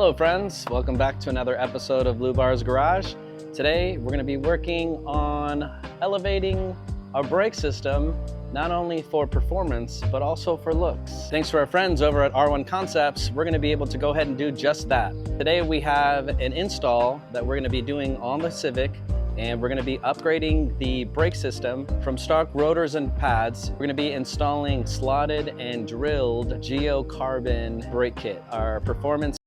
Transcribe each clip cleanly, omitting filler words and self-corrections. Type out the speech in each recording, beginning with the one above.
Hello friends, welcome back to another episode of Blue Bar's Garage. Today we're going to be working on elevating our brake system, not only for performance but also for looks. Thanks to our friends over at R1 Concepts, we're going to be able to go ahead and do just that. Today we have an install that we're going to be doing on the Civic, and we're going to be upgrading the brake system from stock rotors and pads. We're going to be installing slotted and drilled Geo carbon brake kit. Our performance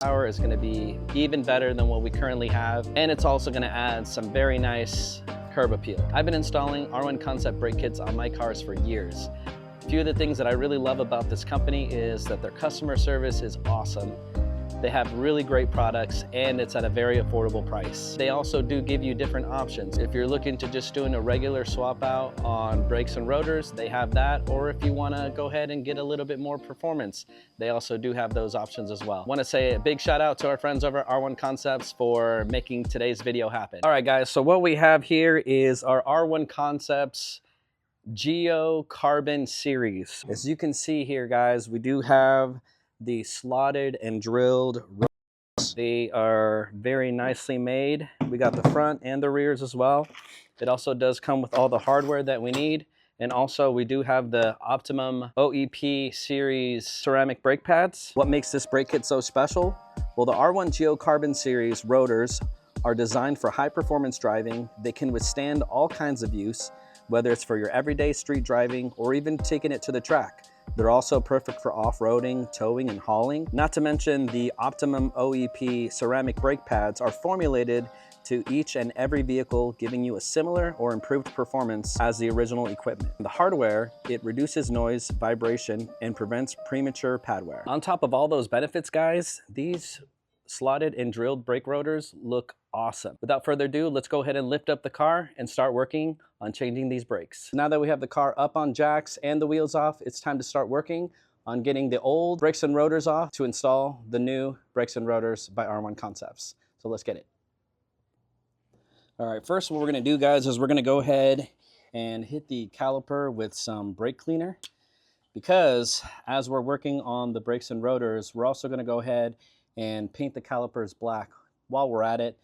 power is going to be even better than what we currently have, and it's also going to add some very nice curb appeal. I've been installing R1 Concept brake kits on my cars for years. A few of the things that I really love about this company is that their customer service is awesome. They have really great products and it's at a very affordable price. They also do give you different options. If you're looking to just doing a regular swap out on brakes and rotors, they have that. Or if you want to go ahead and get a little bit more performance, they also do have those options as well. I want to say a big shout out to our friends over at R1 Concepts for making today's video happen. All right guys, so what we have here is our R1 Concepts Geo Carbon Series. As you can see here guys, we do have the slotted and drilled rotors. They are very nicely made. We got the front and the rears as well. It also does come with all the hardware that we need. And also we do have the Optimum OEP series ceramic brake pads. What makes this brake kit so special? Well, the R1 Geo Carbon Series rotors are designed for high performance driving. They can withstand all kinds of use, whether it's for your everyday street driving or even taking it to the track. They're also perfect for off-roading, towing, and hauling. Not to mention the Optimum OEP ceramic brake pads are formulated to each and every vehicle, giving you a similar or improved performance as the original equipment. The hardware, it reduces noise, vibration, and prevents premature pad wear. On top of all those benefits, guys, these slotted and drilled brake rotors look awesome. Without further ado, let's go ahead and lift up the car and start working on changing these brakes. Now that we have the car up on jacks and the wheels off, it's time to start working on getting the old brakes and rotors off to install the new brakes and rotors by R1 Concepts. So let's get it. All right, first what we're gonna do guys is we're gonna go ahead and hit the caliper with some brake cleaner, because as we're working on the brakes and rotors, we're also gonna go ahead and paint the calipers black while we're at it,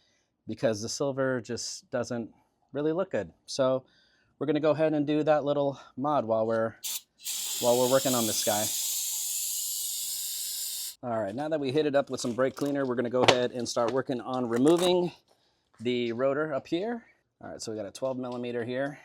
because the silver just doesn't really look good. So we're gonna go ahead and do that little mod while we're working on this guy. All right, now that we hit it up with some brake cleaner, we're gonna go ahead and start working on removing the rotor up here. All right, so we got a 12 millimeter here.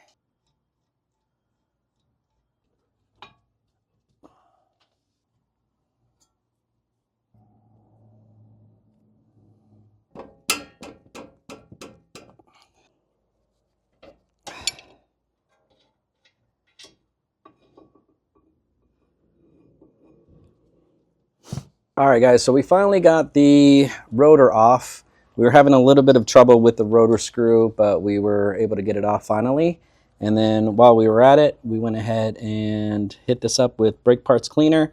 All right guys, so we finally got the rotor off. We were having a little bit of trouble with the rotor screw, but we were able to get it off finally. And then while we were at it, we went ahead and hit this up with brake parts cleaner.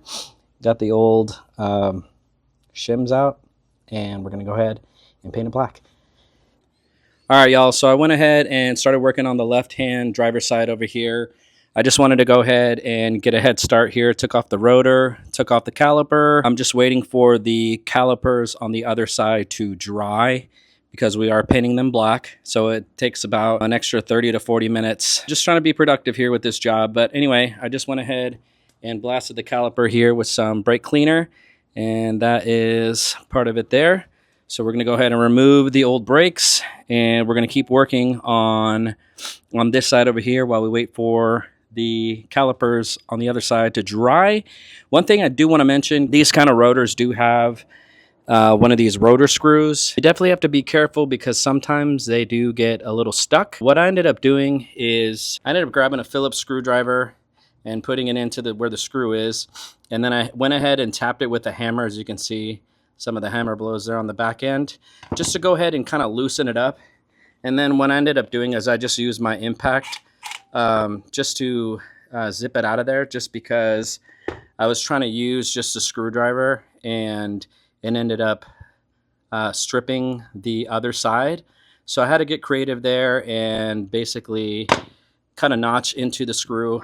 Got the old shims out, and we're gonna go ahead and paint it black. All right, y'all, so I went ahead and started working on the left-hand driver's side over here. I just wanted to go ahead and get a head start here. Took off the rotor, took off the caliper. I'm just waiting for the calipers on the other side to dry, because we are painting them black. So it takes about an extra 30 to 40 minutes. Just trying to be productive here with this job. But anyway, I just went ahead and blasted the caliper here with some brake cleaner, and that is part of it there. So we're gonna go ahead and remove the old brakes, and we're gonna keep working on this side over here while we wait for the calipers on the other side to dry. One thing I do want to mention, these kind of rotors do have one of these rotor screws. You definitely have to be careful because sometimes they do get a little stuck. What I ended up doing is I ended up grabbing a Phillips screwdriver and putting it into where the screw is, and then I went ahead and tapped it with a hammer. As you can see, some of the hammer blows there on the back end, just to go ahead and kind of loosen it up. And then what I ended up doing is I just used my impact just to zip it out of there, just because I was trying to use just a screwdriver and it ended up stripping the other side. So I had to get creative there and basically cut a notch into the screw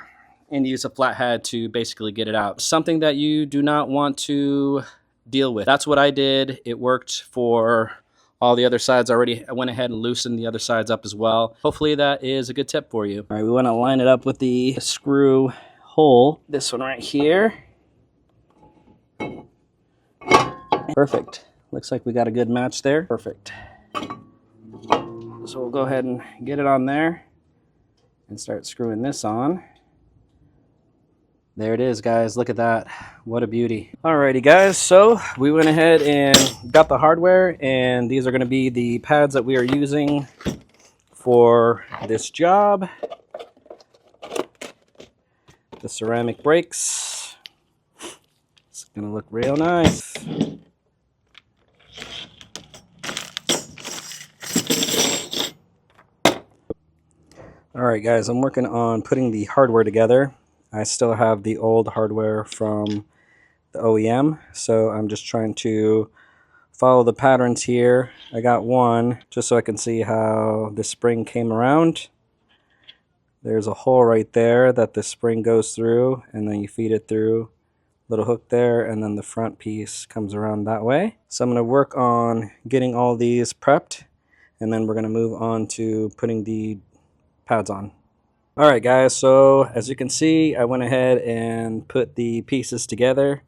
and use a flathead to basically get it out. Something that you do not want to deal with. That's what I did. It worked for all the other sides already. I went ahead and loosened the other sides up as well. Hopefully that is a good tip for you. All right, we want to line it up with the screw hole. This one right here. Perfect. Looks like we got a good match there. Perfect. So we'll go ahead and get it on there and start screwing this on. There it is, guys. Look at that. What a beauty. Alrighty, guys. So we went ahead and got the hardware, and these are going to be the pads that we are using for this job. The ceramic brakes. It's going to look real nice. Alright, guys. I'm working on putting the hardware together. I still have the old hardware from the OEM, so I'm just trying to follow the patterns here. I got one just so I can see how the spring came around. There's a hole right there that the spring goes through, and then you feed it through, little hook there, and then the front piece comes around that way. So I'm going to work on getting all these prepped, and then we're going to move on to putting the pads on. Alright guys, so as you can see, I went ahead and put the pieces together.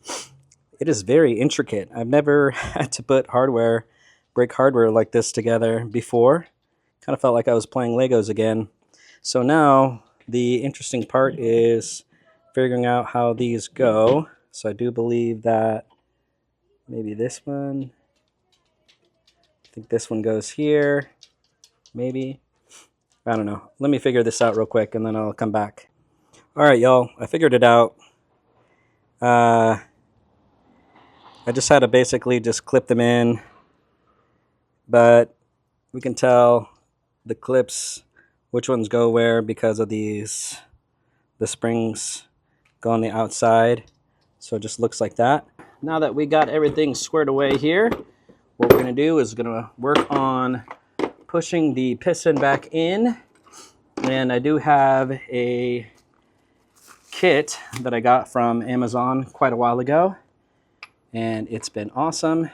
It is very intricate. I've never had to put brake hardware like this together before. Kind of felt like I was playing Legos again. So now, the interesting part is figuring out how these go. So I do believe that maybe this one, I think this one goes here, maybe. I don't know. Let me figure this out real quick and then I'll come back. Alright, y'all. I figured it out. I just had to basically just clip them in. But we can tell the clips, which ones go where because of these. The springs go on the outside. So it just looks like that. Now that we got everything squared away here, what we're going to do is going to work on pushing the piston back in. And I do have a kit that I got from Amazon quite a while ago, and it's been awesome,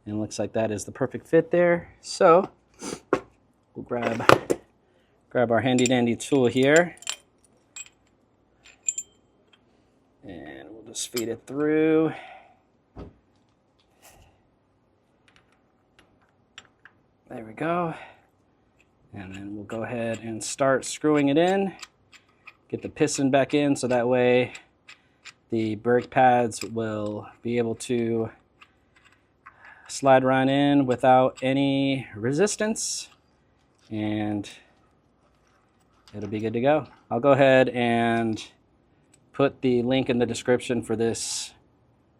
and it looks like that is the perfect fit there. So we'll grab our handy dandy tool here, and we'll just feed it through. There we go. And then we'll go ahead and start screwing it in. Get the piston back in so that way the brake pads will be able to slide right in without any resistance. And it'll be good to go. I'll go ahead and put the link in the description for this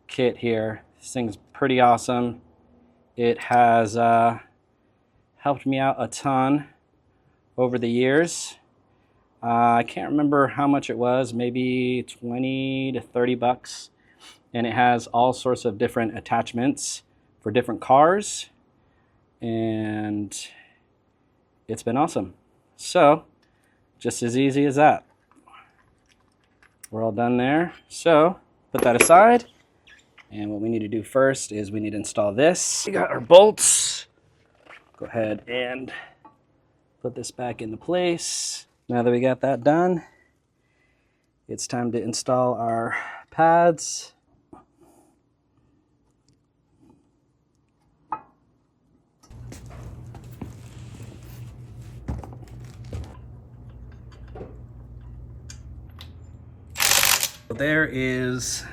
kit here. This thing's pretty awesome. It has helped me out a ton over the years. I can't remember how much it was, maybe 20 to 30 bucks. And it has all sorts of different attachments for different cars. And it's been awesome. So, just as easy as that. We're all done there. So, put that aside. And what we need to do first is we need to install this. We got our bolts. Go ahead and put this back into place. Now that we got that done, it's time to install our pads. There is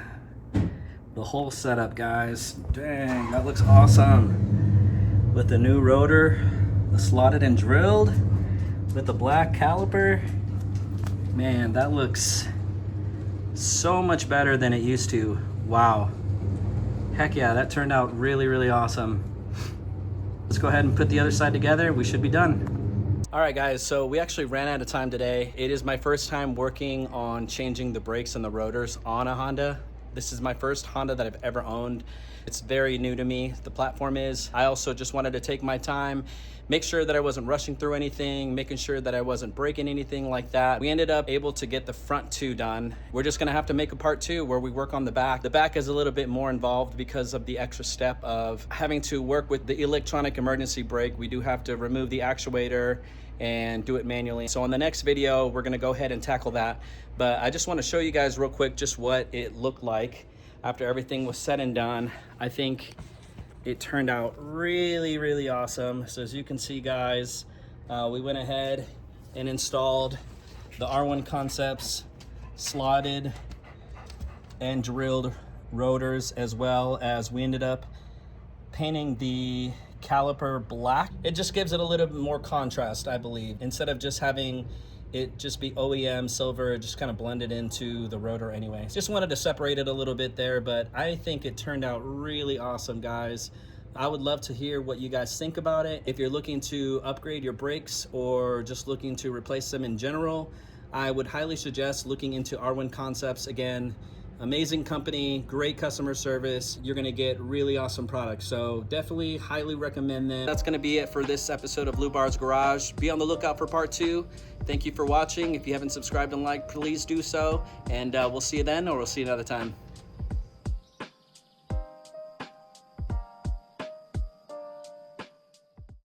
the whole setup, guys. Dang, that looks awesome. With the new rotor, the slotted and drilled, with the black caliper. Man, that looks so much better than it used to. Wow. Heck yeah, that turned out really, really awesome. Let's go ahead and put the other side together. We should be done. All right, guys, so we actually ran out of time today. It is my first time working on changing the brakes and the rotors on a Honda. This is my first Honda that I've ever owned. It's very new to me, the platform is. I also just wanted to take my time, make sure that I wasn't rushing through anything, making sure that I wasn't breaking anything like that. We ended up able to get the front two done. We're just gonna have to make a part two where we work on the back. The back is a little bit more involved because of the extra step of having to work with the electronic emergency brake. We do have to remove the actuator and do it manually. So on the next video, we're gonna go ahead and tackle that. But I just wanna show you guys real quick just what it looked like after everything was said and done. I think it turned out really, really awesome. So as you can see, guys, we went ahead and installed the R1 Concepts slotted and drilled rotors, as well as we ended up painting the caliper black. It just gives it a little bit more contrast, I believe. Instead of just having it just be OEM silver, it just kind of blended into the rotor anyway. Just wanted to separate it a little bit there, but I think it turned out really awesome, guys. I would love to hear what you guys think about it. If you're looking to upgrade your brakes or just looking to replace them in general, I would highly suggest looking into R1 Concepts. Again, amazing company, great customer service. You're gonna get really awesome products. So definitely highly recommend them. That's gonna be it for this episode of Lubar's Garage. Be on the lookout for part two. Thank you for watching. If you haven't subscribed and liked, please do so. And we'll see you then, or we'll see you another time.